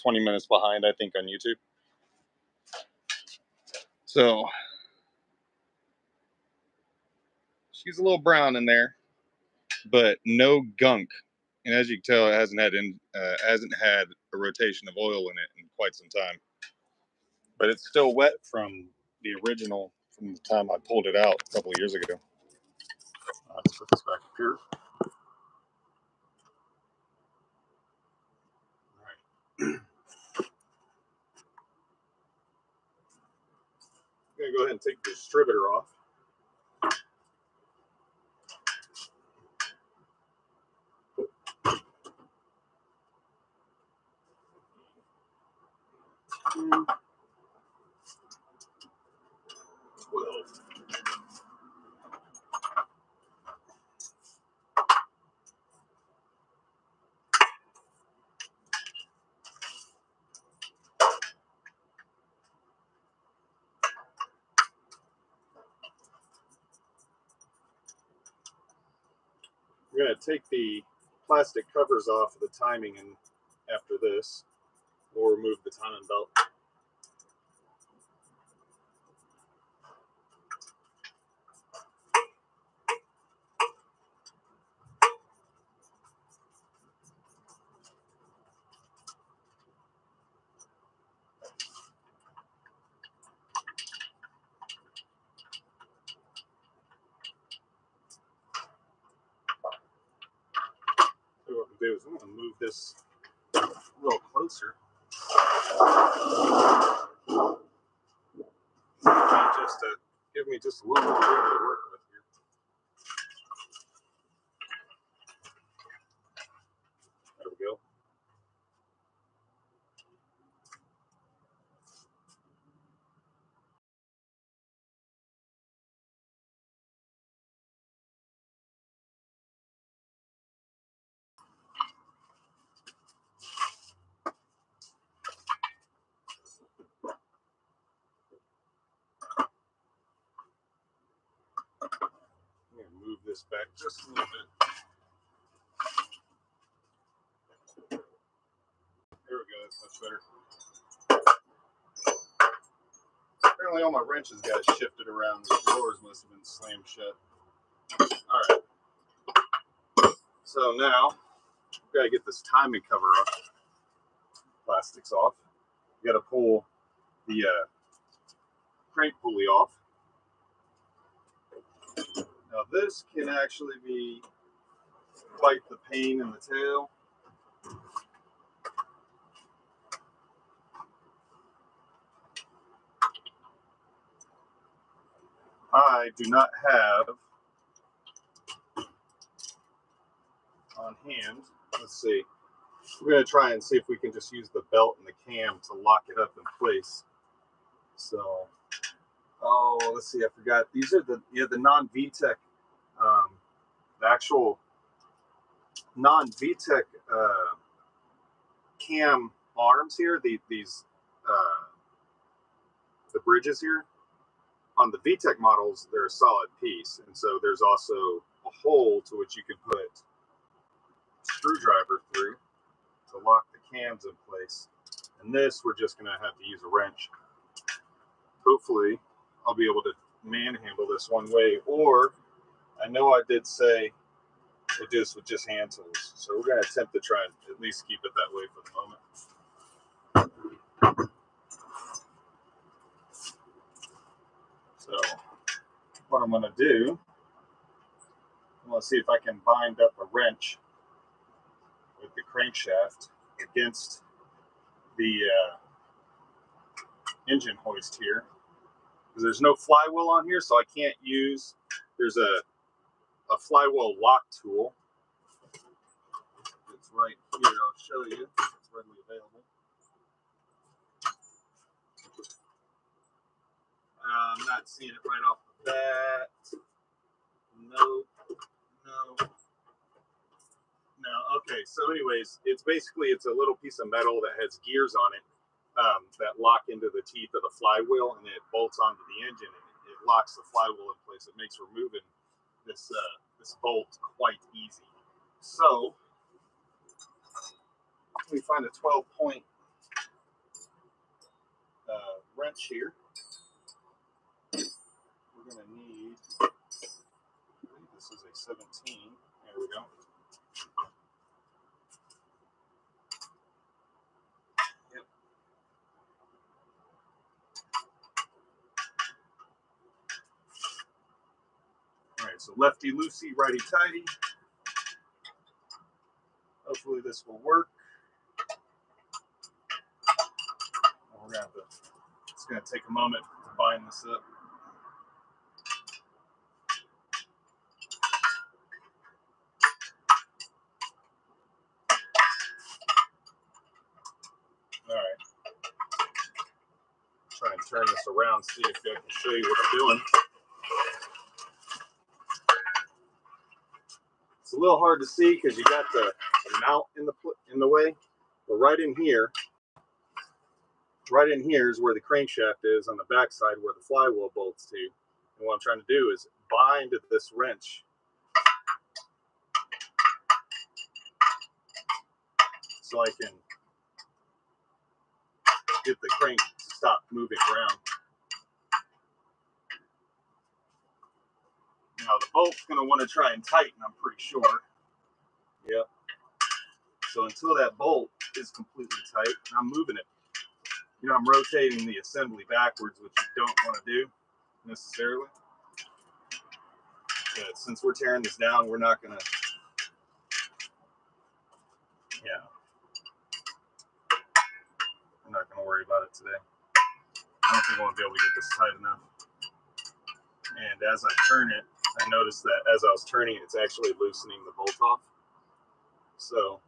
20 minutes behind, I think, on YouTube. So she's a little brown in there, but no gunk. And as you can tell, it hasn't had a rotation of oil in it in quite some time. But it's still wet from the original, from the time I pulled it out a couple of years ago. Let's put this back up here. All right. I'm going to go ahead and take the distributor off. We're going to take the plastic covers off of the timing, and after this, we'll remove the timing belt. So what we'll do is I'm going to move this a little closer. Just to give me just a little more room to work with here. There we go. I'm going to move this back just a little bit. There we go, that's much better. Apparently all my wrenches got shifted around. The drawers must have been slammed shut. Alright. So now, we've got to get this timing cover off. Plastics off. You got to pull the crank pulley off. Now this can actually be quite the pain in the tail. I do not have on hand. Let's see. We're going to try and see if we can just use the belt and the cam to lock it up in place. So, oh, let's see. I forgot. These are the non-VTEC, the actual non-VTEC cam arms here. These the bridges here. On the VTEC models, they're a solid piece, and so there's also a hole to which you can put a screwdriver through to lock the cams in place. And this, we're just going to have to use a wrench. Hopefully, I'll be able to manhandle this one way, or I know I did say to do this with just hand tools, so we're going to attempt to try and at least keep it that way for the moment. So what I'm going to do, I'm going to see if I can bind up a wrench with the crankshaft against the engine hoist here. Because there's no flywheel on here, so I can't use, there's a flywheel lock tool. It's right here, I'll show you. It's readily available. I'm not seeing it right off the bat. No. Okay, so anyways, it's a little piece of metal that has gears on it that lock into the teeth of the flywheel, and it bolts onto the engine, and it locks the flywheel in place. It makes removing this bolt quite easy. So we find a 12-point wrench here. We're going to need, I believe this is a 17. There we go. Yep. All right, so lefty loosey, righty tighty. Hopefully this will work. We're going to have to, it's going to take a moment to bind this up. All right. Try and turn this around, see if I can show you what I'm doing. It's a little hard to see because you got the mount in the way, but right in here is where the crankshaft is on the back side where the flywheel bolts to. And what I'm trying to do is bind this wrench so I can get the crank to stop moving around. Now the bolt's going to want to try and tighten, I'm pretty sure. Yep. So until that bolt is completely tight, I'm moving it. You know, I'm rotating the assembly backwards, which you don't want to do necessarily. But since we're tearing this down, we're not going to, we're not going to worry about it today. I don't think I'm going to be able to get this tight enough. And as I turn it, I noticed that as I was turning it, it's actually loosening the bolt off. So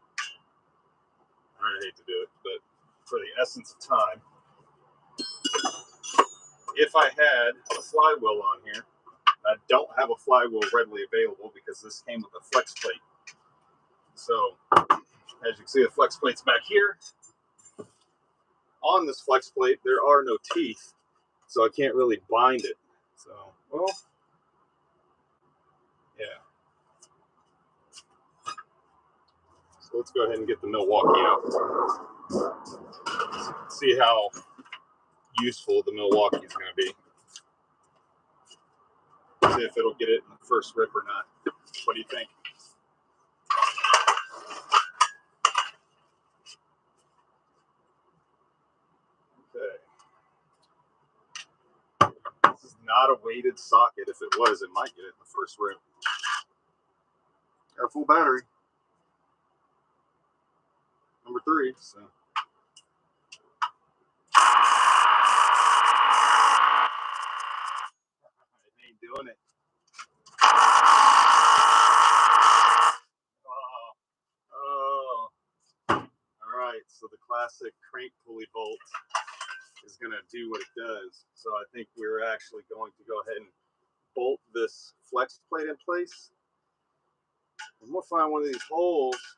I really hate to do it, but for the essence of time, if I had a flywheel on here, I don't have a flywheel readily available because this came with a flex plate. So as you can see, the flex plate's back here. On this flex plate, there are no teeth, so I can't really bind it. So, well, yeah. So let's go ahead and get the Milwaukee out. See how useful the Milwaukee is going to be. See if it'll get it in the first rip or not. What do you think? Okay. This is not a weighted socket. If it was, it might get it in the first rip. Got a full battery. Number 3. So. It ain't doing it. Oh. All right. So the classic crank pulley bolt is going to do what it does. So I think we're actually going to go ahead and bolt this flex plate in place. And we'll find one of these holes.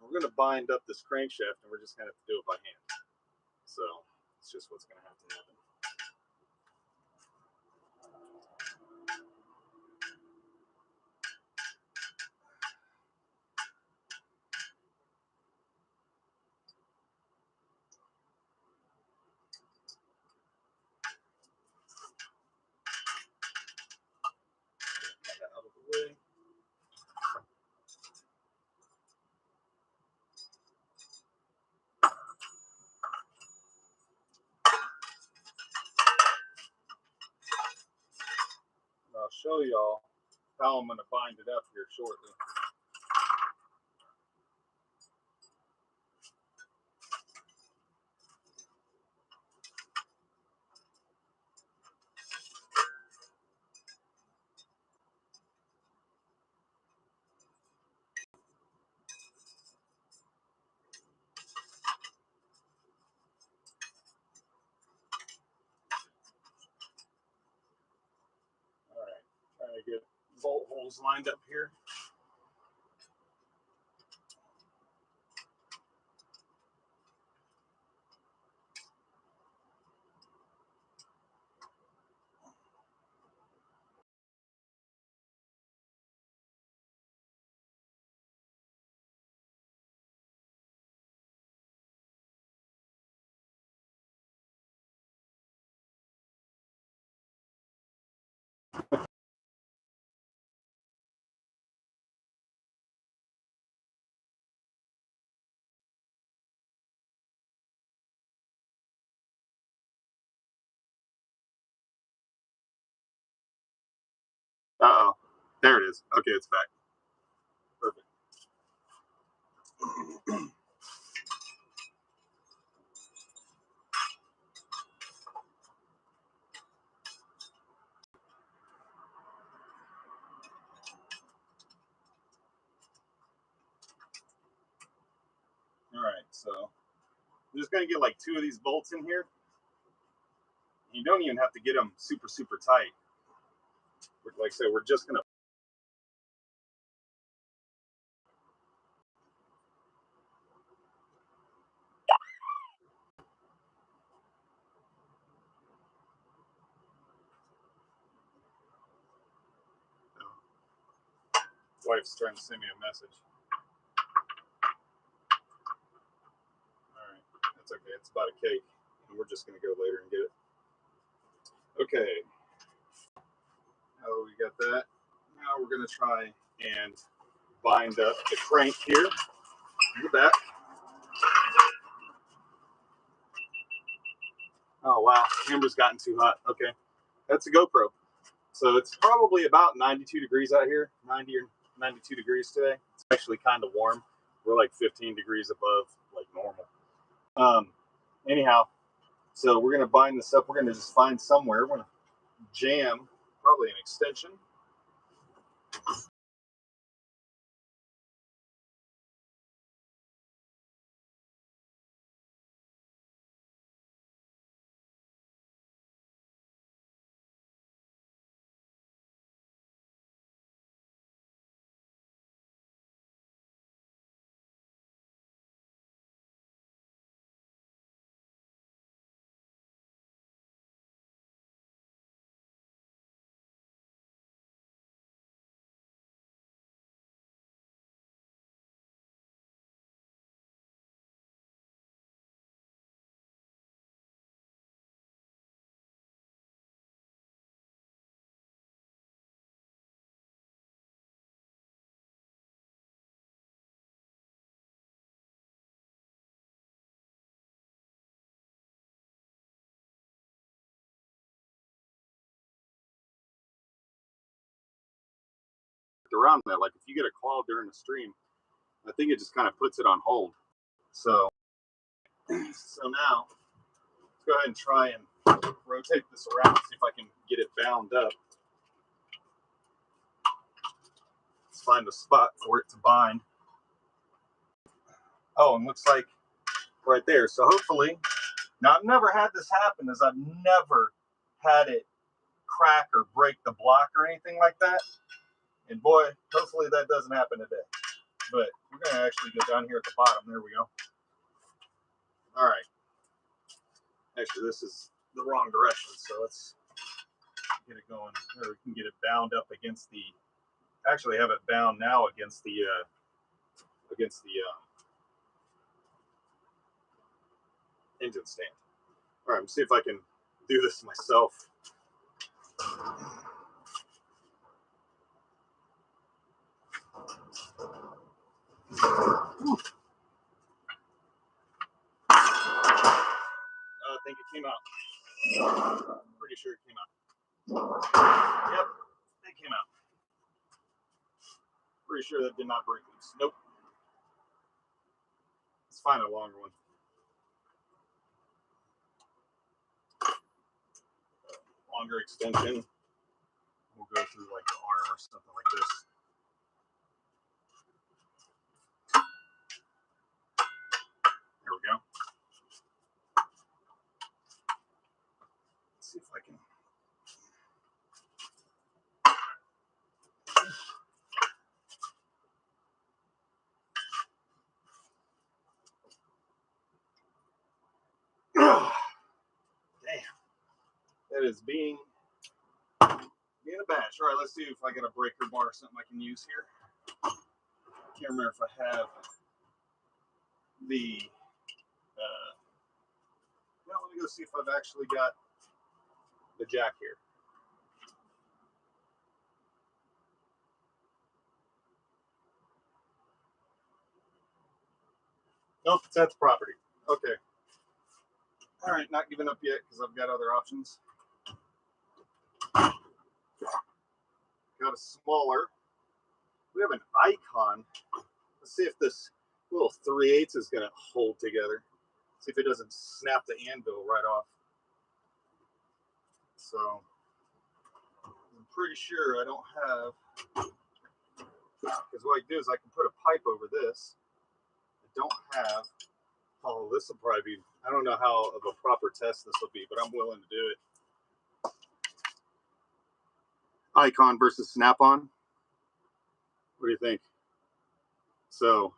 We're going to bind up this crankshaft, and we're just going to have to do it by hand. So it's just what's going to have to happen. Get that out of the way. I'll show y'all how I'm going to bind it up here shortly. All right, trying to get bolt holes lined up here. There it is. Okay, it's back. Perfect. All right, so I'm just gonna get like 2 of these bolts in here. You don't even have to get them super tight. Like I said, we're just gonna. Wife's trying to send me a message. All right, that's okay. It's about a cake, and we're just gonna go later and get it. Okay. Oh, we got that. Now we're gonna try and bind up the crank here in the back. Oh wow, camera's gotten too hot. Okay, that's a GoPro. So it's probably about 92 degrees out here, 90 or 92 degrees today. It's actually kind of warm. We're like 15 degrees above like normal. Anyhow, so we're gonna bind this up. We're gonna just find somewhere. We're gonna jam probably an extension. Around that, like if you get a call during the stream, I think it just kind of puts it on hold. So now let's go ahead and try and rotate this around, see if I can get it bound up. Let's find a spot for it to bind. Oh, and looks like right there. So hopefully, now I've never had this happen, as I've never had it crack or break the block or anything like that. And boy, hopefully that doesn't happen today. But we're gonna actually go down here at the bottom. There we go. All right. Actually, this is the wrong direction, so let's get it going. Or we can get it bound up against the. Actually, have it bound now against the engine stand. All right, let me see if I can do this myself. I think it came out. Pretty sure it came out. Yep, it came out. Pretty sure that did not break loose. Nope. Let's find a longer one. Longer extension. We'll go through like the arm or something like this. There we go. Let's see if I can. Damn. That is being a bash. All right, let's see if I got a breaker bar or something I can use here. Can't remember if I have the. Well, let me go see if I've actually got the jack here. Nope, it's at the property. Okay. All right, not giving up yet because I've got other options. Come have a smaller. We have an Icon. Let's see if this little 3/8 is going to hold together. See if it doesn't snap the anvil right off. So I'm pretty sure I don't have, because what I do is I can put a pipe over this. I don't have, oh, this will probably be, I don't know how of a proper test this will be, but I'm willing to do it. Icon versus Snap-on. What do you think? So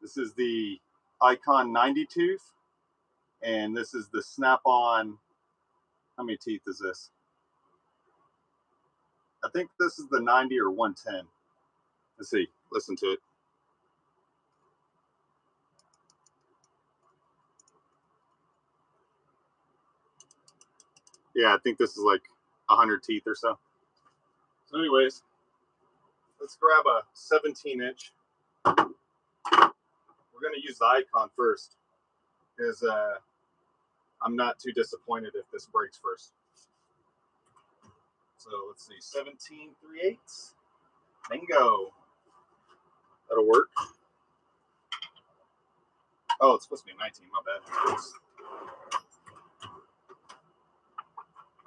this is the Icon 90 tooth, and this is the Snap-on. How many teeth is this? I think this is the 90 or 110. Let's see. Listen to it. Yeah, I think this is like 100 teeth or so. So anyways, let's grab a 17-inch. We're going to use the Icon first, because I'm not too disappointed if this breaks first. So let's see, 17 3/8. Bingo. That'll work. Oh, it's supposed to be 19. My bad.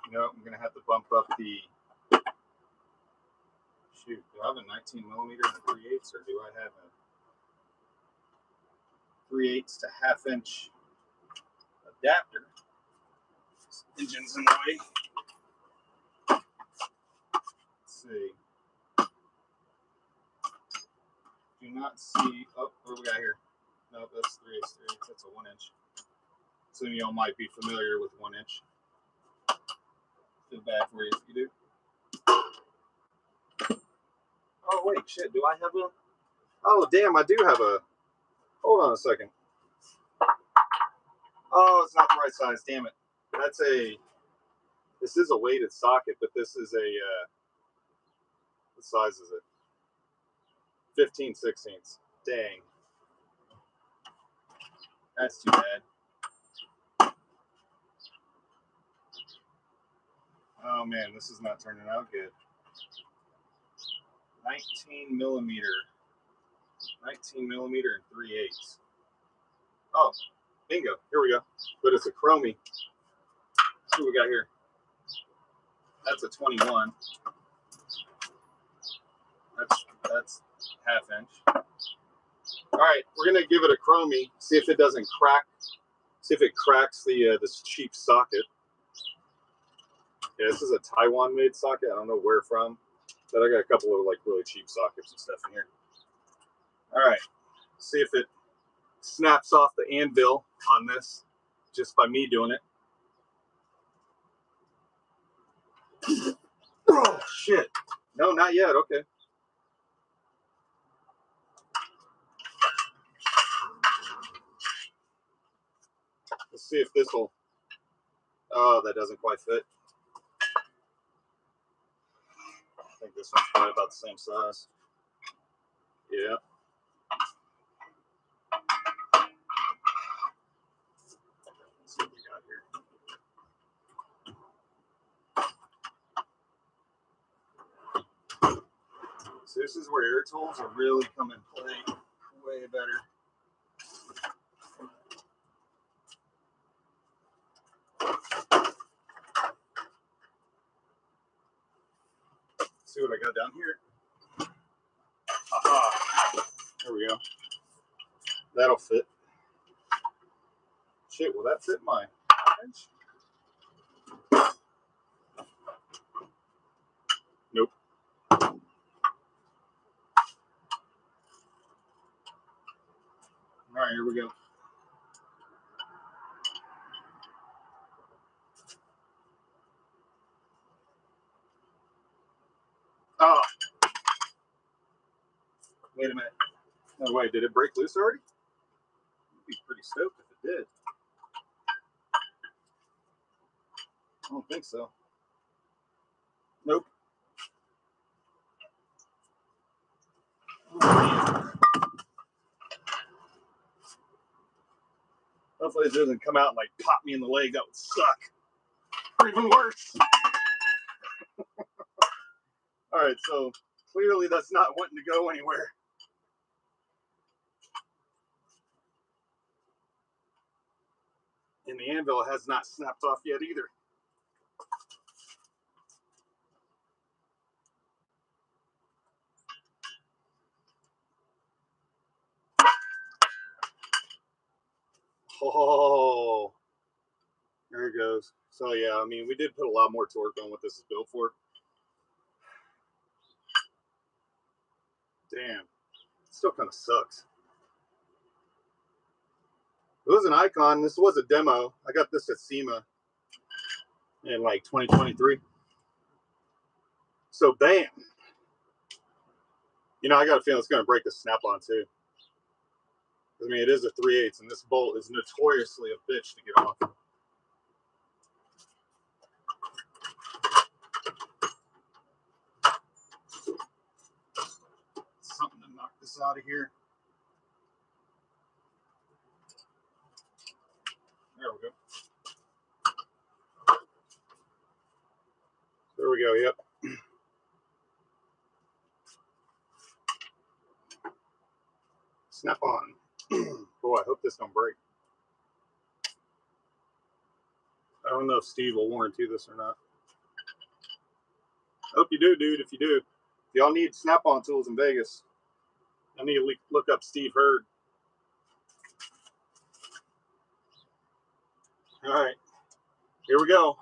You know, I'm going to have to bump up the... Shoot, do I have a 19 millimeter and a 3/8, or do I have a 3/8 to 1/2 inch adapter? This engine's in the way. Let's see. Do not see. Oh, what do we got here? No, that's 3/8. That's a 1 inch. Some of y'all might be familiar with 1 inch. Feel bad for you if you do. Oh wait, shit. Do I have a? Oh damn, I do have a. Hold on a second. Oh, it's not the right size. Damn it. That's a. This is a weighted socket, but this is a. What size is it? 15/16. Dang. That's too bad. Oh man, this is not turning out good. 19 millimeter. 19 millimeter and 3/8. Oh, bingo. Here we go. But it's a chromie. Let's see what we got here. That's a 21. That's 1/2 inch. All right, we're gonna give it a chromie. See if it doesn't crack. See if it cracks the this cheap socket. Yeah, this is a Taiwan-made socket. I don't know where from, but I got a couple of like really cheap sockets and stuff in here. All right, see if it snaps off the anvil on this just by me doing it. Oh shit! No, not yet. Okay. Let's see if this will. Oh, that doesn't quite fit. I think this one's probably about the same size. Yeah. Let's see what we got here. So this is where air tools will really come in play way better. See what I got down here. Aha. There we go. That'll fit. Shit, will that fit my inch? Nope. All right, here we go. Oh. Wait a minute. No, wait, did it break loose already? I'd be pretty stoked if it did. I don't think so. Nope. Hopefully it doesn't come out and like pop me in the leg. That would suck. Or even worse. All right, so clearly that's not wanting to go anywhere. And the anvil has not snapped off yet either. Oh, there it goes. So yeah, I mean, we did put a lot more torque on what this is built for. Damn, it still kind of sucks. It was an Icon. This was a demo. I got this at SEMA in like 2023. So bam. You know, I got a feeling it's going to break the snap-on too. I mean, it is a 3/8, and this bolt is notoriously a bitch to get off. Something to knock this out of here. There we go. There we go, yep. Snap on. Boy, I hope this don't break. I don't know if Steve will warranty this or not. I hope you do, dude. If you do, if y'all need snap-on tools in Vegas, I need to look up Steve Hurd. All right, here we go.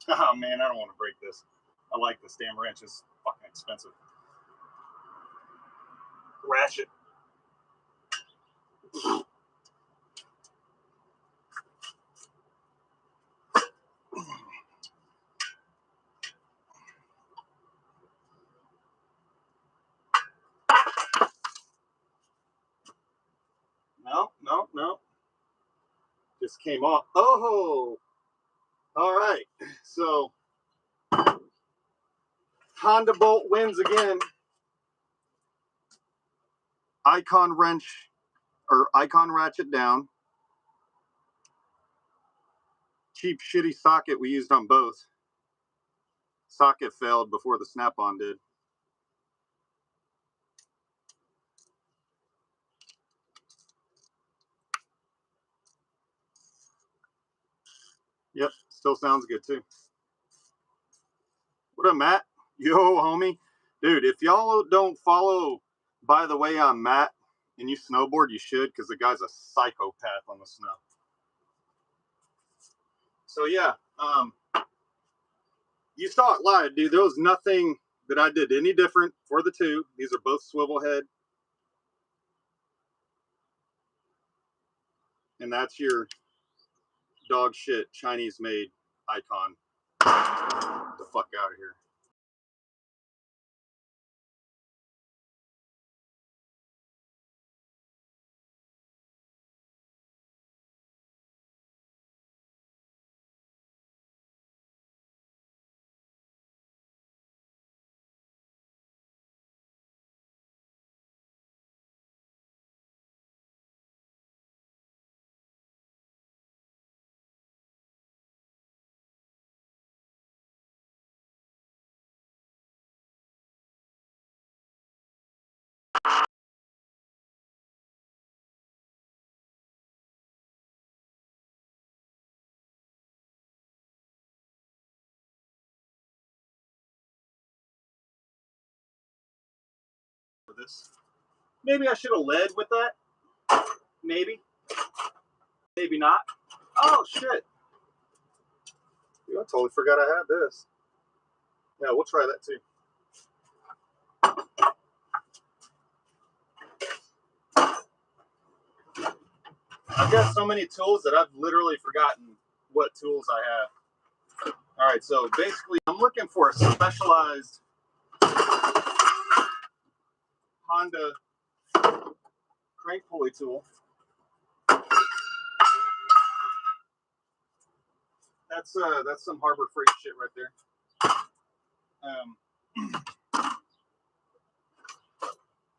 Oh man, I don't want to break this. I like this damn wrench. It's fucking expensive. Ratchet. No. Just came off. Oh, all right. So Honda bolt wins again. Icon wrench or Icon ratchet down. Cheap, shitty socket we used on both. Socket failed before the snap-on did. Yep, still sounds good too. What up, Matt? Yo, homie. Dude, if y'all don't follow By the Way on Matt and you snowboard, you should, because the guy's a psychopath on the snow. So yeah, you saw it live, dude. There was nothing that I did any different for the two. These are both swivel head. And that's your dog shit Chinese made Icon. Get the fuck out of here. This. Maybe I should have led with that. Maybe. Maybe not. Oh, shit. Dude, I totally forgot I had this. Yeah, we'll try that too. I've got so many tools that I've literally forgotten what tools I have. All right, so basically I'm looking for a specialized Honda crank pulley tool. That's some Harbor Freight shit right there.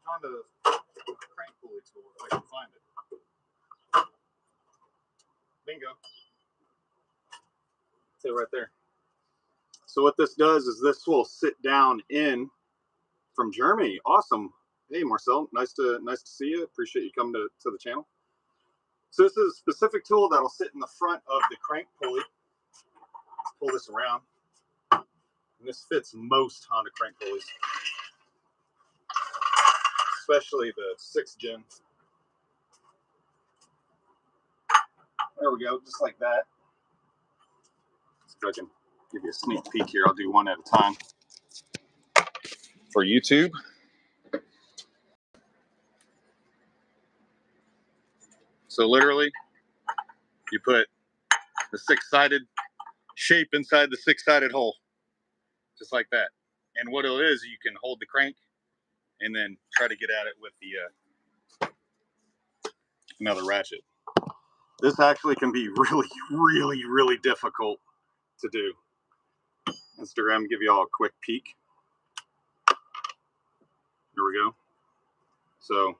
Honda crank pulley tool, if I can find it. Bingo. It's it right there. So what this does is this will sit down in from Germany. Awesome. Hey Marcel, nice to see you. Appreciate you coming to the channel. So this is a specific tool that'll sit in the front of the crank pulley. Let's pull this around. And this fits most Honda crank pulleys, especially the 6th gen. There we go, just like that. Let's see if I can give you a sneak peek here. I'll do one at a time for YouTube. So literally, you put the 6-sided shape inside the 6-sided hole, just like that. And what it is, you can hold the crank and then try to get at it with the another ratchet. This actually can be really difficult to do. Instagram, give you all a quick peek. Here we go. So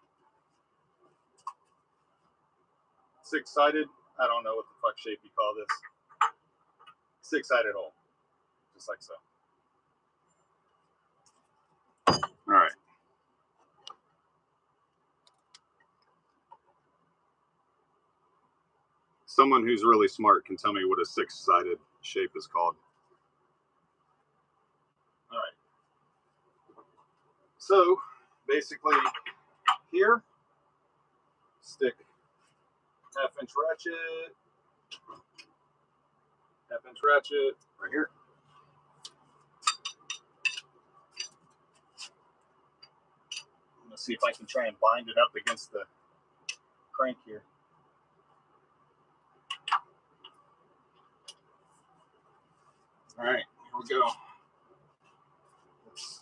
6-sided, I don't know what the fuck shape you call this. 6-sided hole, just like so. All right. Someone who's really smart can tell me what a 6-sided shape is called. All right. So basically here, stick 1/2-inch ratchet, 1/2-inch ratchet right here. I'm gonna see if I can try and bind it up against the crank here. All right, here we go. Let's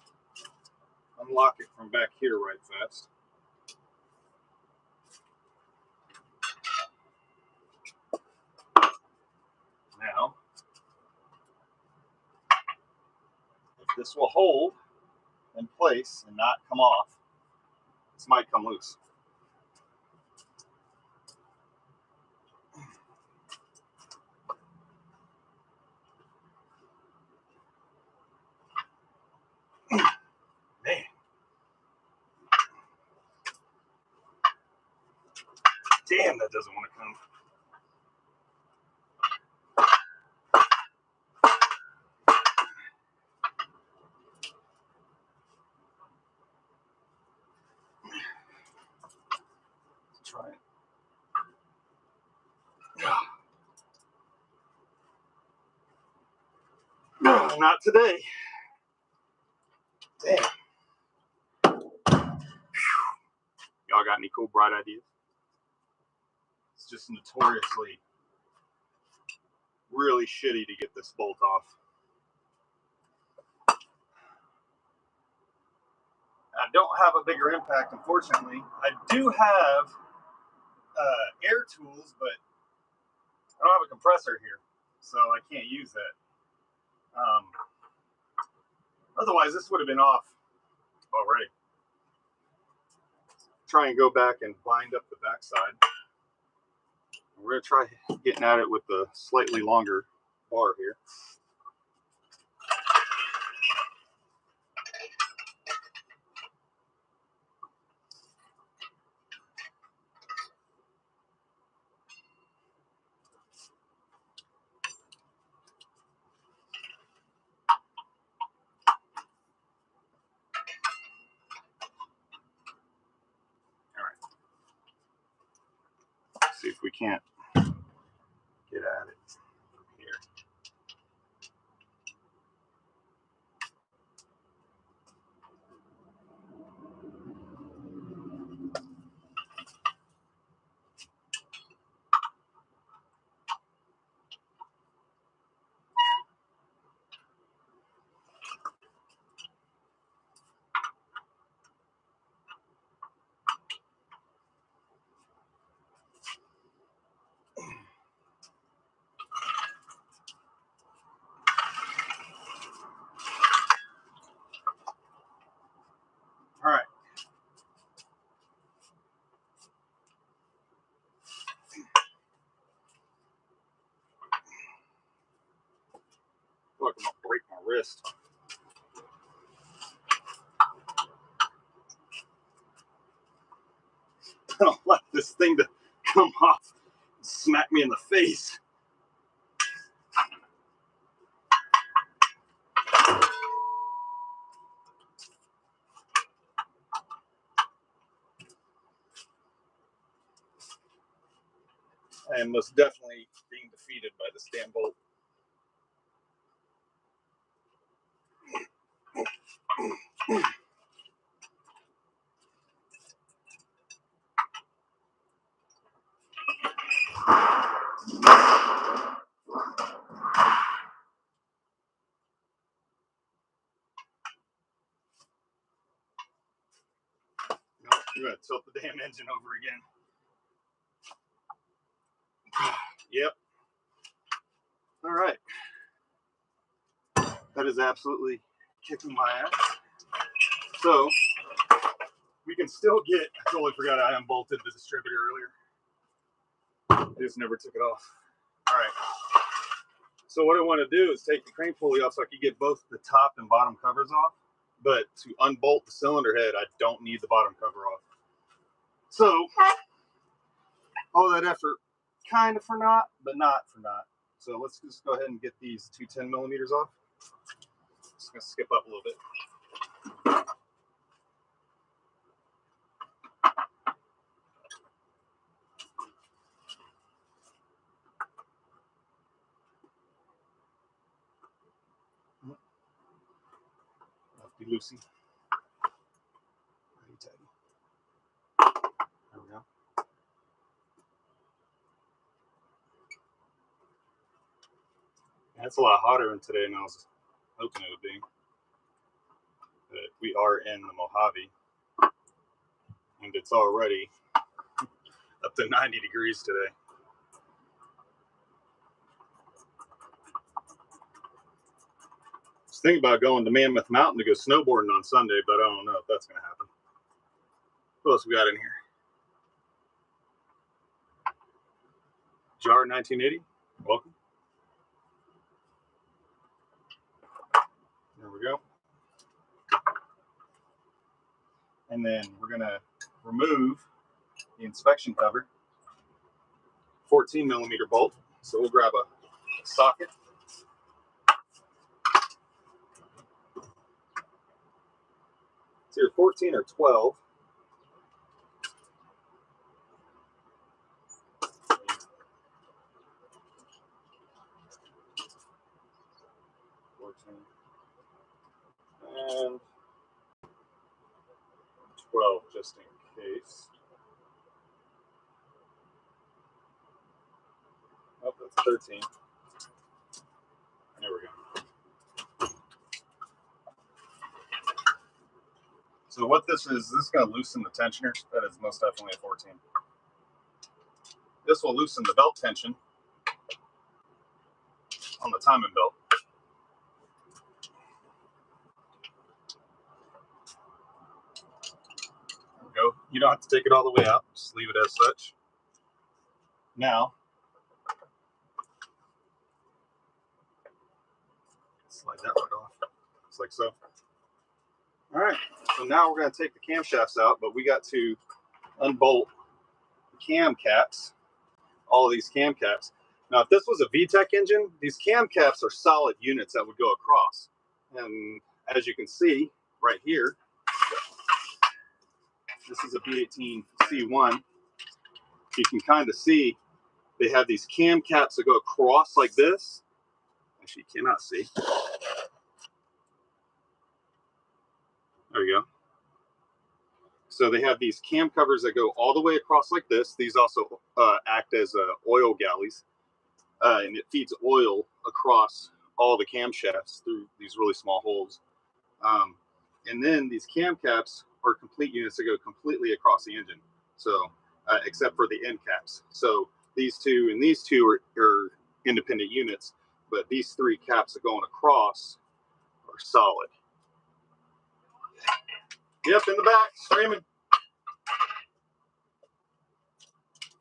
unlock it from back here right fast. Now, if this will hold in place and not come off, this might come loose. Man. Damn, that doesn't want to come. Let's try it. No, not today. Damn. Y'all got any cool bright ideas? It's just notoriously really shitty to get this bolt off. I don't have a bigger impact, unfortunately. I do have air tools, but I don't have a compressor here, so I can't use that. Otherwise, this would have been off already. Try and go back and bind up the backside. We're going to try getting at it with the slightly longer bar here. See if we can't get at it here. wrist. I don't like this thing to come off and smack me in the face. I am most definitely being defeated by this damn bolt. Nope, you're gonna tilt the damn engine over again. Yep. All right. That is absolutely kicking my ass. So we can still get, I totally forgot I unbolted the distributor earlier. I just never took it off. All right. So what I want to do is take the crane pulley off so I can get both the top and bottom covers off. But to unbolt the cylinder head, I don't need the bottom cover off. So all that effort, kind of for naught, but not for naught. So let's just go ahead and get these two 10 millimeters off. Just gonna skip up a little bit. Lefty loosey. Righty tighty. There we go. That's a lot hotter than today than I was hoping it would be. But we are in the Mojave, and it's already up to 90 degrees today. I was thinking about going to Mammoth Mountain to go snowboarding on Sunday, but I don't know if that's going to happen. What else we got in here? Jar 1980, welcome. There we go. And then we're going to remove the inspection cover, 14 millimeter bolt. So we'll grab a socket. It's either 14 or 12. 14 and 12 just in case. Oh, that's 13. There we go. So what this is going to loosen the tensioner. That is most definitely a 14. This will loosen the belt tension on the timing belt. There we go. You don't have to take it all the way out. Just leave it as such. Now, slide that right off. Just like so. All right. So now we're going to take the camshafts out, but we got to unbolt the cam caps. All of these cam caps. Now, if this was a VTEC engine, these cam caps are solid units that would go across. And as you can see right here, this is a B18C1. You can kind of see they have these cam caps that go across like this. Actually, you cannot see. There you go. So they have these cam covers that go all the way across like this. These also act as oil galleys. And it feeds oil across all the camshafts through these really small holes. And then these cam caps are complete units that go completely across the engine. So, except for the end caps. So these two and these two are independent units, but these three caps that are going across are solid. Yep, in the back, screaming.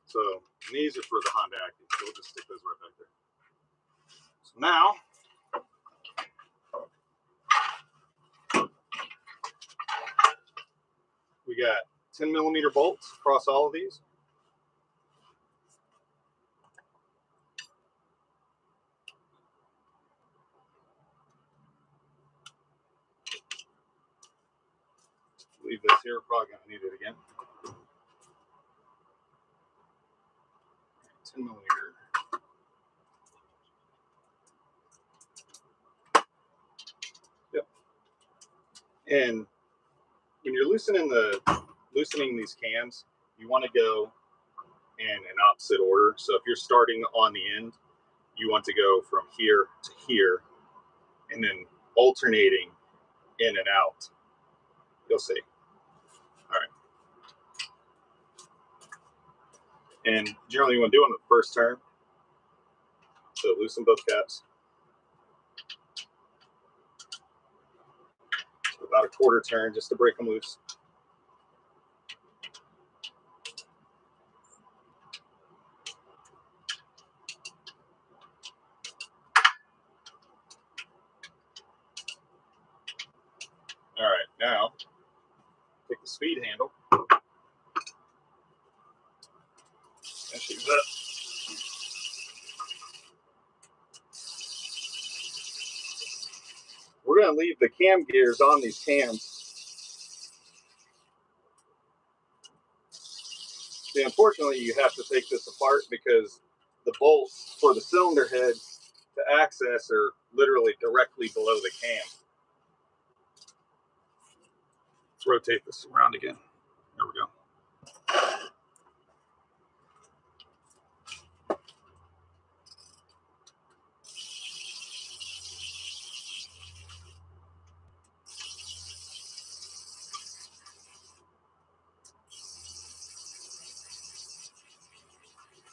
So these are for the Honda Active. So we'll just stick those right back there. So now, We got 10mm bolts across all of these. Leave this here, probably gonna need it again. 10mm. Yep. And when you're loosening these cams, you want to go in an opposite order. So if you're starting on the end, you want to go from here to here, and then alternating in and out. You'll see. All right. And generally, you want to do it on the first turn. So loosen both caps. About a quarter turn just to break them loose. All right, now take the speed handle. Finish these up. We're going to leave the cam gears on these cams. See, unfortunately, you have to take this apart because the bolts for the cylinder head to access are literally directly below the cam. Let's rotate this around again. There we go.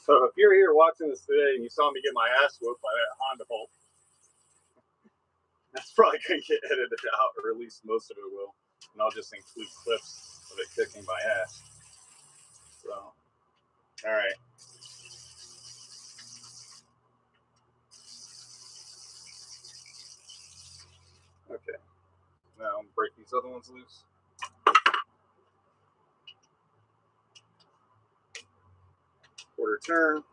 So if you're here watching this today and you saw me get my ass whooped by that Honda bolt, that's probably going to get edited out, or at least most of it will. And I'll just include clips of it kicking my ass. So, all right. Okay. Now I'm going to break these other ones loose. Quarter turn.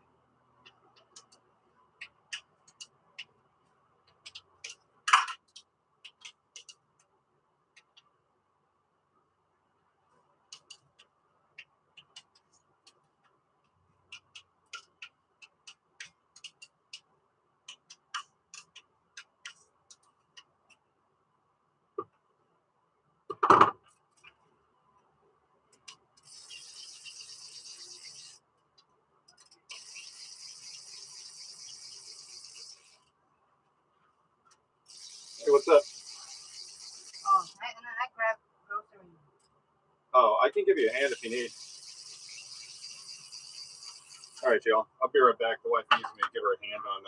Hey, what's up? Oh, I grabbed groceries. Oh, I can give you a hand if you need. All right, y'all. I'll be right back. The wife needs me to give her a hand on.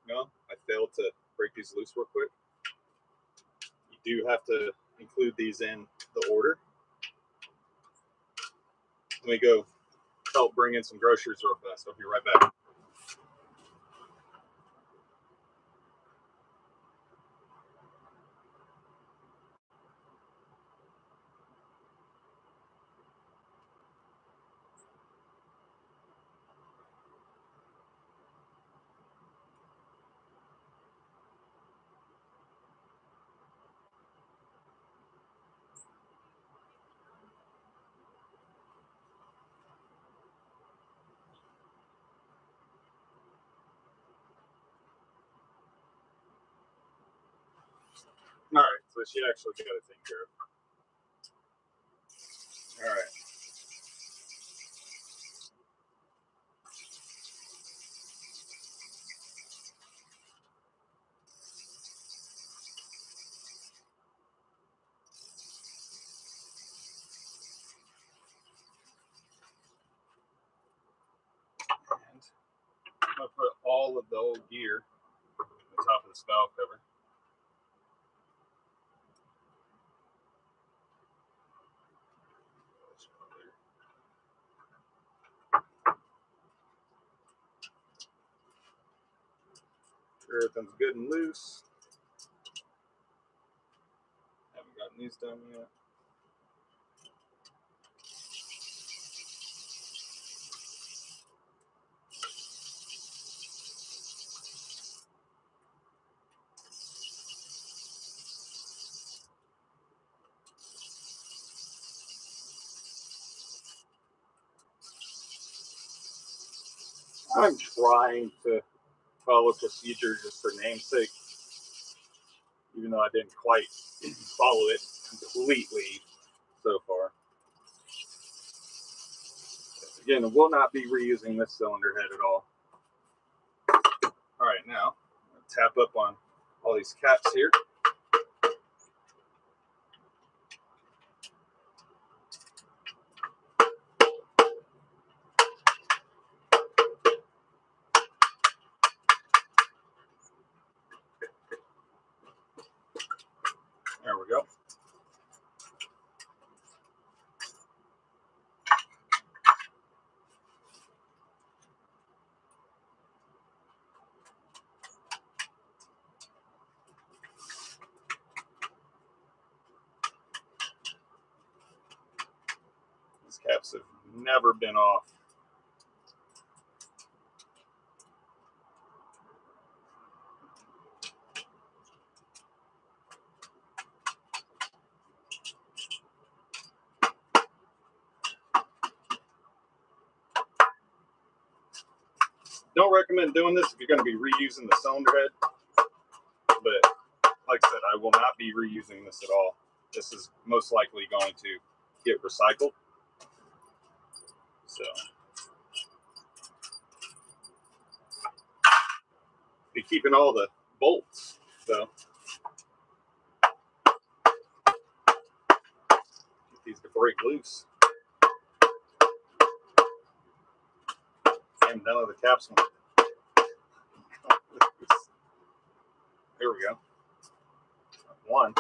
No, I failed to break these loose real quick. You do have to include these in the order. Let me go help bring in some groceries real fast. I'll be right back. All right, so she actually got it taken care of. All right. And I'm going to put all of the old gear on the top of this valve cover. Everything's good and loose. Haven't gotten these done yet. I'm trying to follow procedure just for namesake, even though I didn't quite follow it completely so far. Again, we'll not be reusing this cylinder head at all. All right, now tap up on all these caps here. There we go. These caps have never been off. Don't recommend doing this if you're going to be reusing the cylinder head, but like I said, I will not be reusing this at all. This is most likely going to get recycled. So, be keeping all the bolts, though. Get these to break loose. And none of the caps went. There we go. One.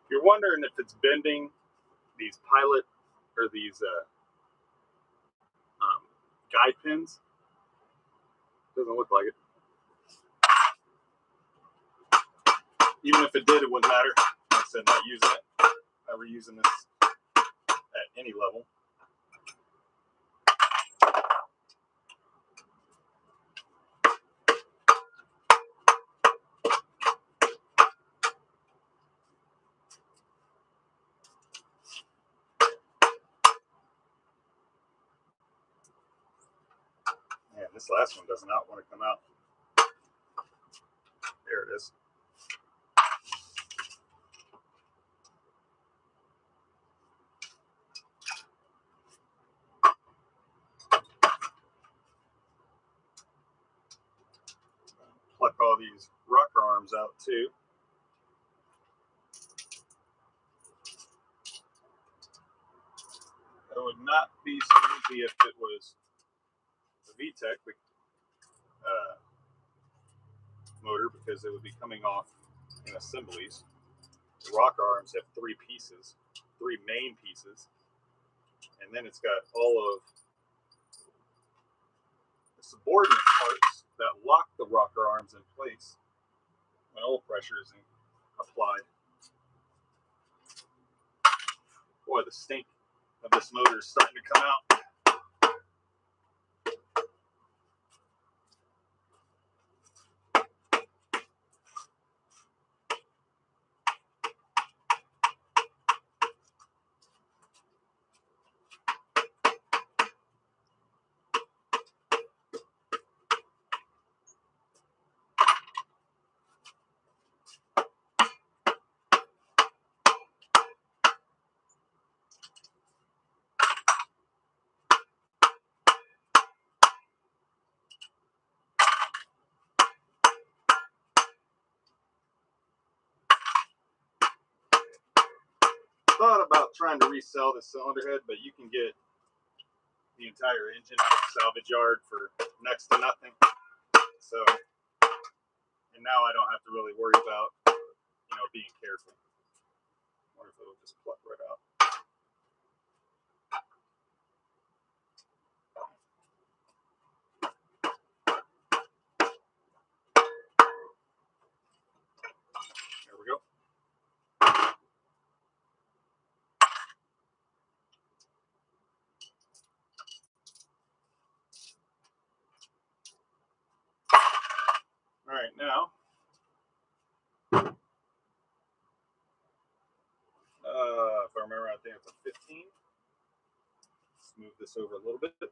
If you're wondering if it's bending these pilot or these guide pins, doesn't look like it. Even if it did, it wouldn't matter. Like I said, not using it. Not reusing this at any level. Man, this last one does not want to come out. There it is. Pluck all these rocker arms out too. It would not be so easy if it was the VTEC motor, because it would be coming off in assemblies. The rocker arms have three pieces, three main pieces, and then it's got all of the subordinate parts that lock the rocker arms in place when oil pressure is applied. Boy, the stink of this motor is starting to come out. Thought about trying to resell this cylinder head, but you can get the entire engine out of the salvage yard for next to nothing. So, and now I don't have to really worry about, being careful. I wonder if it'll just pluck right out. move this over a little bit. Do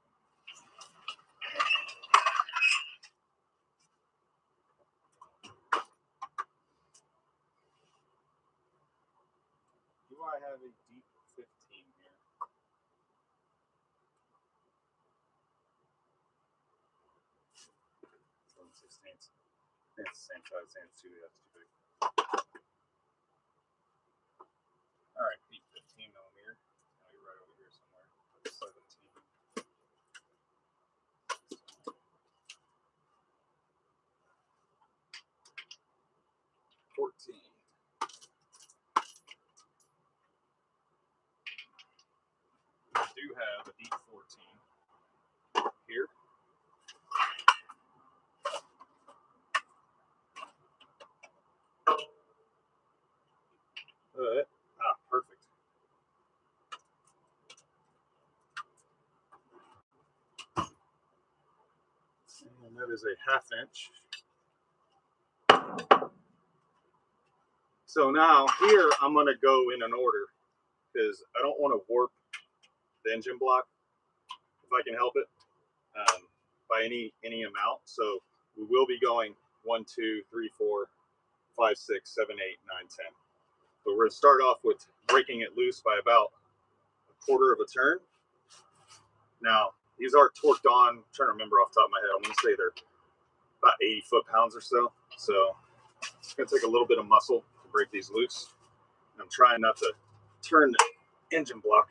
I have a deep 15 here? It's 1/16. It's the same size as two. That's too big. All right, deep 15 millimeter. Now you're right over here somewhere. 17. 14. I do have a deep 14 here. Perfect. And that is a 1/2 inch. So now here I'm going to go in an order because I don't want to warp the engine block if I can help it by any amount. So we will be going 1, 2, 3, 4, 5, 6, 7, 8, 9, 10. But we're going to start off with breaking it loose by about 1/4 of a turn. Now these are torqued on. I'm trying to remember off the top of my head. I'm going to say they're about 80 foot-pounds or so. So it's going to take a little bit of muscle to break these loose. And I'm trying not to turn the engine block.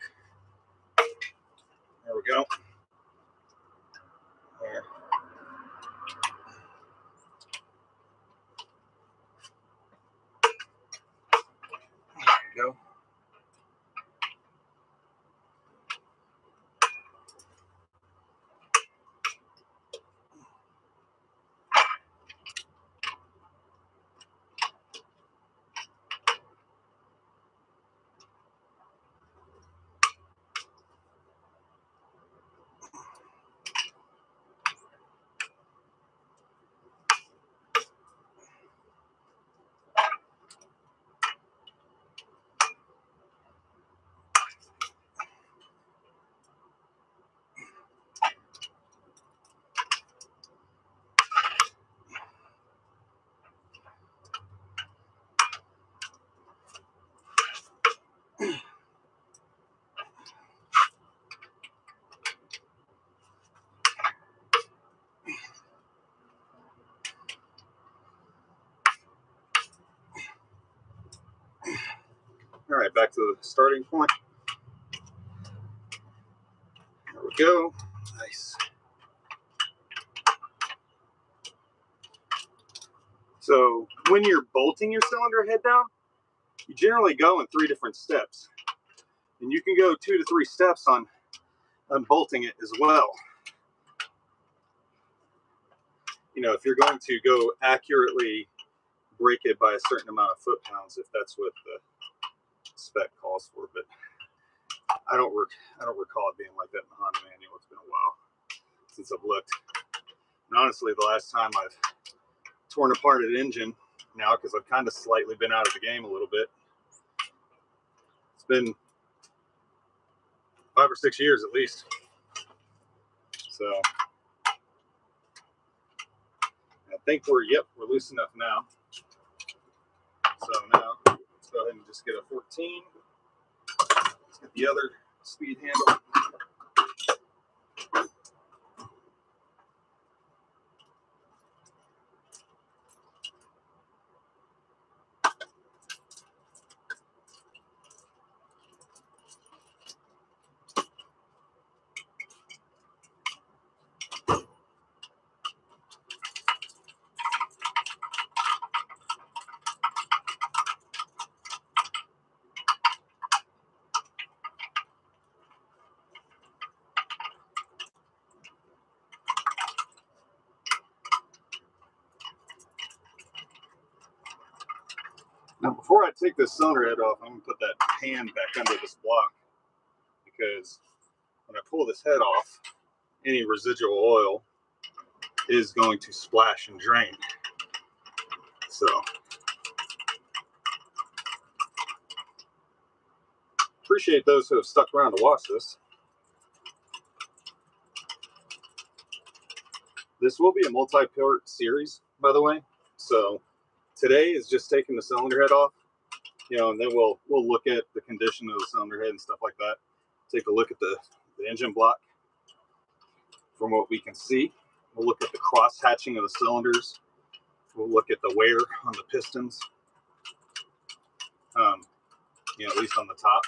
There we go. There. There we go. All right, back to the starting point. There we go. Nice. So when you're bolting your cylinder head down, you generally go in 3 different steps. And you can go 2 to 3 steps on bolting it as well. You know, if you're going to go accurately break it by a certain amount of foot-pounds, if that's what the spec calls for, but I don't recall it being like that in the Honda manual. It's been a while since I've looked. And honestly, the last time I've torn apart an engine now, because I've kind of slightly been out of the game a little bit, it's been 5 or 6 years at least. So I think we're loose enough now. So now let's go ahead and just get a 14. Let's get the other speed handle. Now, before I take this cylinder head off, I'm going to put that pan back under this block, because when I pull this head off, any residual oil is going to splash and drain. So appreciate those who have stuck around to watch this. This will be a multi-part series, by the way. So today is just taking the cylinder head off, you know, and then we'll look at the condition of the cylinder head and stuff like that. Take a look at the engine block from what we can see. We'll look at the cross hatching of the cylinders. We'll look at the wear on the pistons, you know, at least on the top,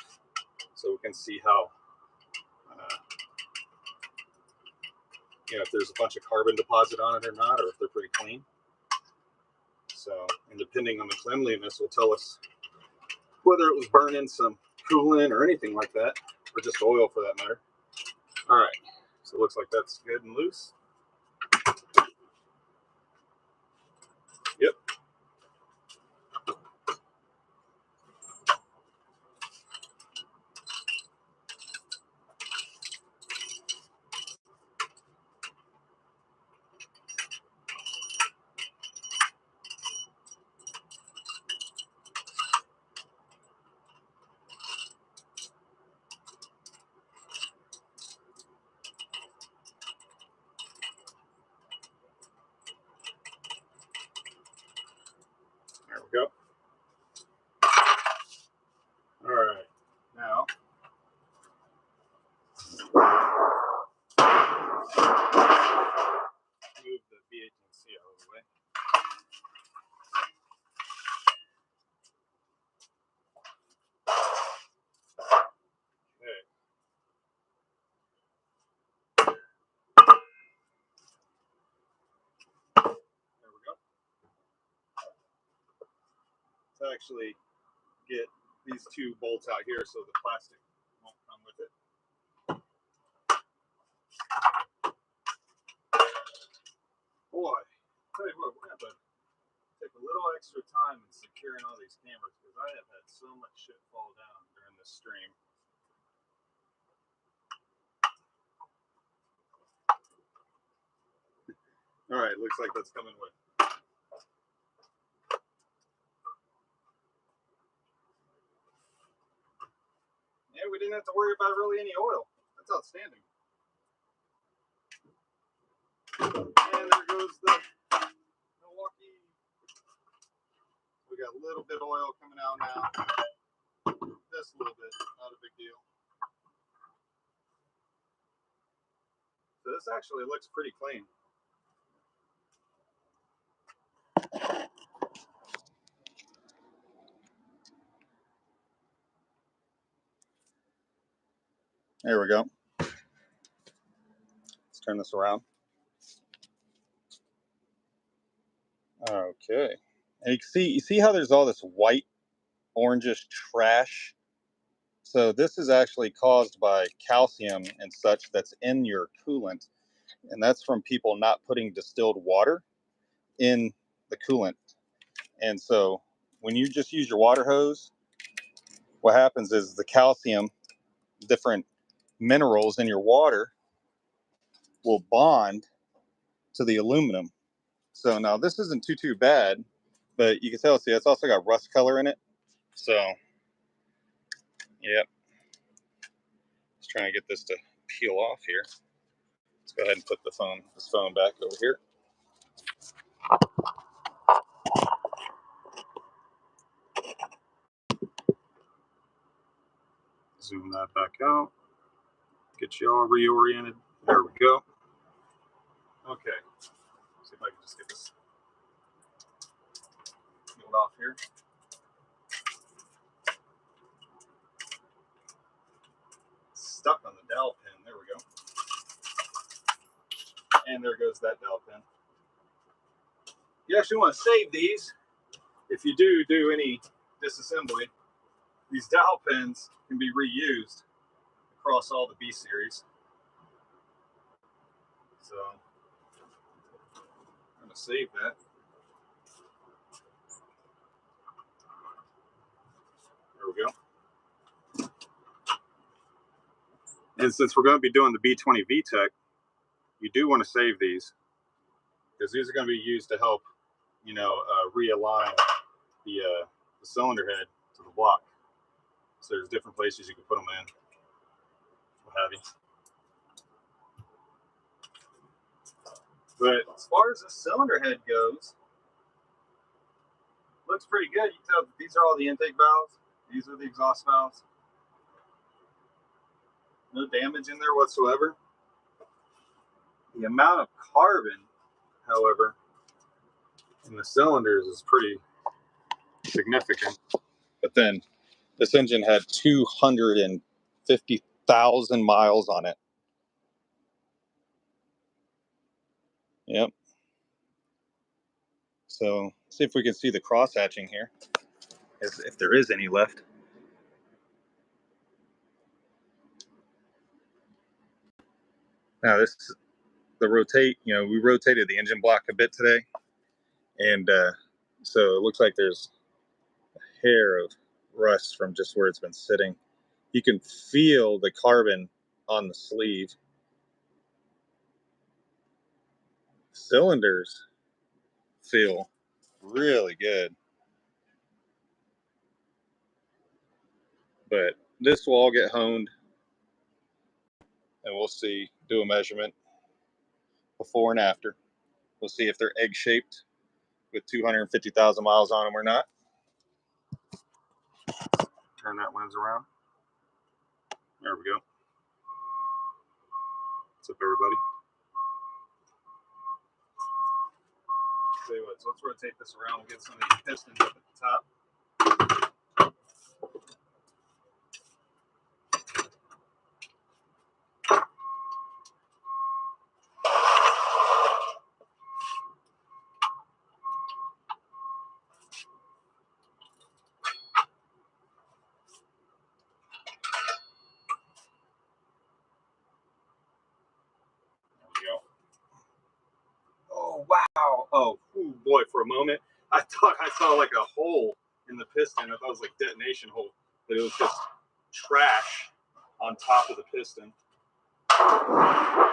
so we can see how, you know, if there's a bunch of carbon deposit on it or not, or if they're pretty clean. So, and depending on the cleanliness will tell us whether it was burning some coolant or anything like that, or just oil for that matter. All right, so it looks like that's good and loose. Yep. There we go. All right, now move the B18C out of the way. Okay. There we go. To actually get these two bolts out here so the plastic won't come with it. Boy, tell you what, we're going to have to take a little extra time in securing all these cameras because I have had so much shit fall down during this stream. All right, looks like that's coming with. Yeah, we didn't have to worry about really any oil. That's outstanding. And there goes the Milwaukee. We got a little bit of oil coming out now. Just a little bit, not a big deal. So this actually looks pretty clean. There we go. Let's turn this around. Okay. And you see how there's all this white, orangish trash? So this is actually caused by calcium and such that's in your coolant. And that's from people not putting distilled water in the coolant. And so when you just use your water hose, what happens is the calcium, different minerals in your water will bond to the aluminum. So now this isn't too bad, but you can tell, see, it's also got rust color in it. So, yep. Just trying to get this to peel off here. Let's go ahead and put this phone back over here. Zoom that back out. Get you all reoriented. There we go. Okay. See if I can just get this peeled off here. Stuck on the dowel pin. There we go. And there goes that dowel pin. You actually want to save these. If you do any disassembly, these dowel pins can be reused across all the B series. So I'm going to save that. There we go. And since we're going to be doing the B20B4, you do want to save these because these are going to be used to help, you know, realign the cylinder head to the block. So there's different places you can put them in, what have you. But as far as the cylinder head goes, looks pretty good. You can tell that these are all the intake valves. These are the exhaust valves. No damage in there whatsoever. The amount of carbon, however, in the cylinders is pretty significant. But then this engine had 250,000 miles on it. Yep. So see if we can see the cross hatching here, if there is any left. Now this is the rotate. You know, we rotated the engine block a bit today, and so it looks like there's a hair of rust from just where it's been sitting. You can feel the carbon on the sleeve. Cylinders feel really good, but this will all get honed, and we'll see, do a measurement before and after. We'll see if they're egg shaped with 250,000 miles on them or not. Turn that lens around. There we go. What's up, everybody? Tell you what, so let's rotate this around. We'll get some of these pistons up at the top. Oh, wow. Oh, ooh, boy, for a moment, I thought I saw like a hole in the piston. I thought it was like detonation hole, but it was just trash on top of the piston. Carbon.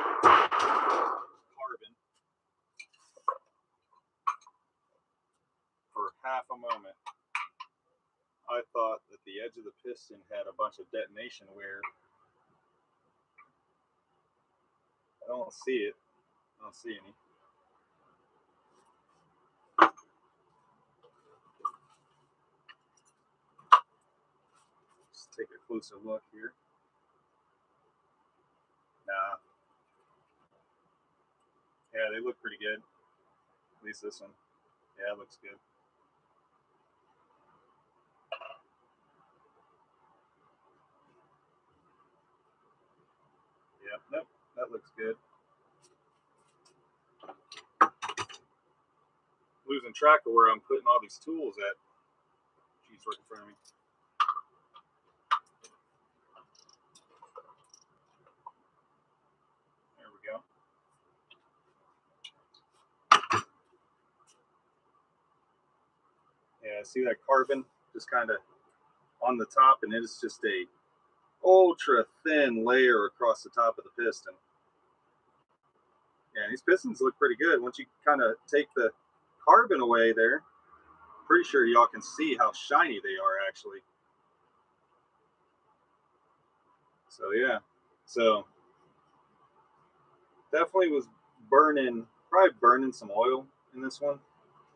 For half a moment, I thought that the edge of the piston had a bunch of detonation wear. I don't see it. I don't see any. Let's take a closer look here. Nah. Yeah, they look pretty good. At least this one. Yeah, it looks good. Yeah, nope, that looks good. Losing track of where I'm putting all these tools at. She's right in front of me. There we go. Yeah, see that carbon just kind of on the top, and it is just a ultra thin layer across the top of the piston. Yeah, these pistons look pretty good. Once you kind of take the carbon away there, pretty sure y'all can see how shiny they are actually. So yeah, so definitely was probably burning some oil in this one.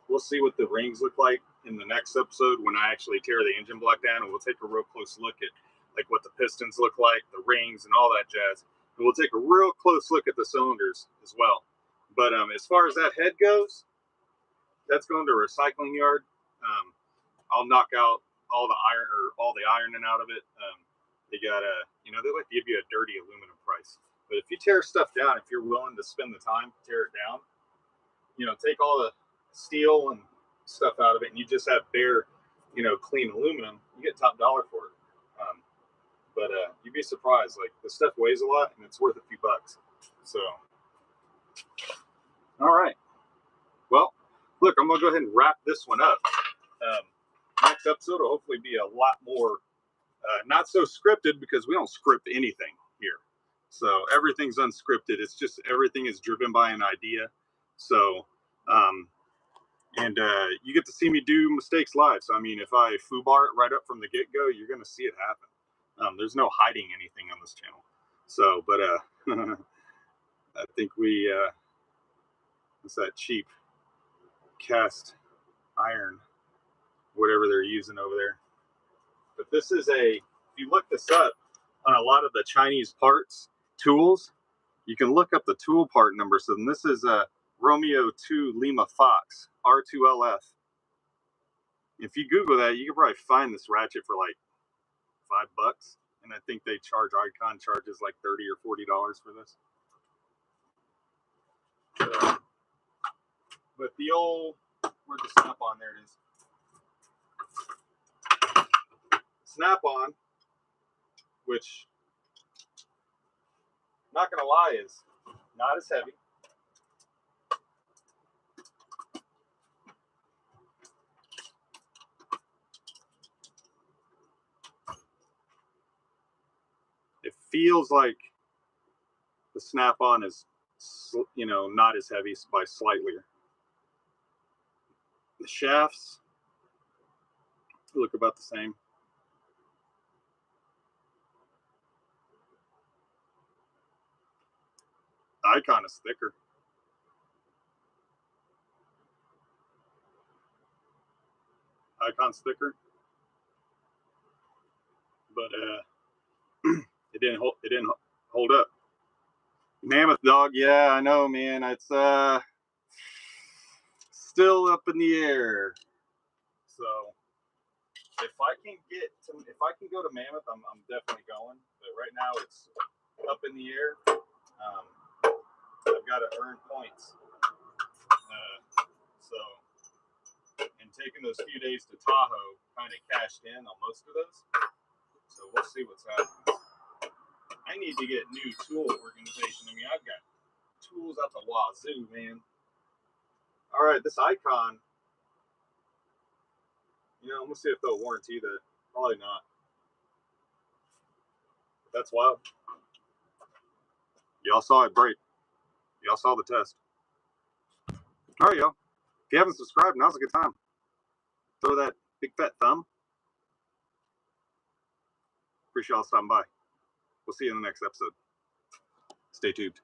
We'll see what the rings look like in the next episode when I actually tear the engine block down, and we'll take a real close look at like what the pistons look like, the rings, and all that jazz. And we'll take a real close look at the cylinders as well. But as far as that head goes, that's going to a recycling yard. I'll knock out all the ironing out of it. They got they like to give you a dirty aluminum price. But if you tear stuff down, if you're willing to spend the time to tear it down, take all the steel and stuff out of it, and you just have bare, clean aluminum, you get top dollar for it. But you'd be surprised. Like, the stuff weighs a lot, and it's worth a few bucks. So, all right. Well, look, I'm gonna go ahead and wrap this one up. Next episode will hopefully be a lot more not so scripted, because we don't script anything here. So everything's unscripted. It's just everything is driven by an idea. So, you get to see me do mistakes live. So, I mean, if I foobar it right up from the get-go, you're going to see it happen. There's no hiding anything on this channel. So, but I think we It's that cheap cast iron, whatever they're using over there. But this is if you look this up on a lot of the Chinese parts, tools, you can look up the tool part number. So this is a Romeo 2 Lima Fox R2LF. If you Google that, you can probably find this ratchet for like $5. And I think they charge, Icon charges like $30 or $40 for this. So, but the old, where's the snap-on? There it is. Snap-on, which, not gonna lie, is not as heavy. It feels like the snap-on is, you know, not as heavy by slightly. The shafts look about the same. Icon is thicker. Icon's thicker, but it didn't hold up. Mammoth dog, yeah, I know, man. It's still up in the air. So if I can go to Mammoth, I'm definitely going. But right now it's up in the air. I've got to earn points. And taking those few days to Tahoe kind of cashed in on most of those. So we'll see what's happening. I need to get new tool organization. I mean, I've got tools out the wazoo, man. All right, this Icon, you know, I'm gonna see if they'll warranty that. Probably not. But that's wild. Y'all saw it break. Y'all saw the test. All right, y'all. If you haven't subscribed, now's a good time. Throw that big fat thumb. Appreciate y'all stopping by. We'll see you in the next episode. Stay tuned.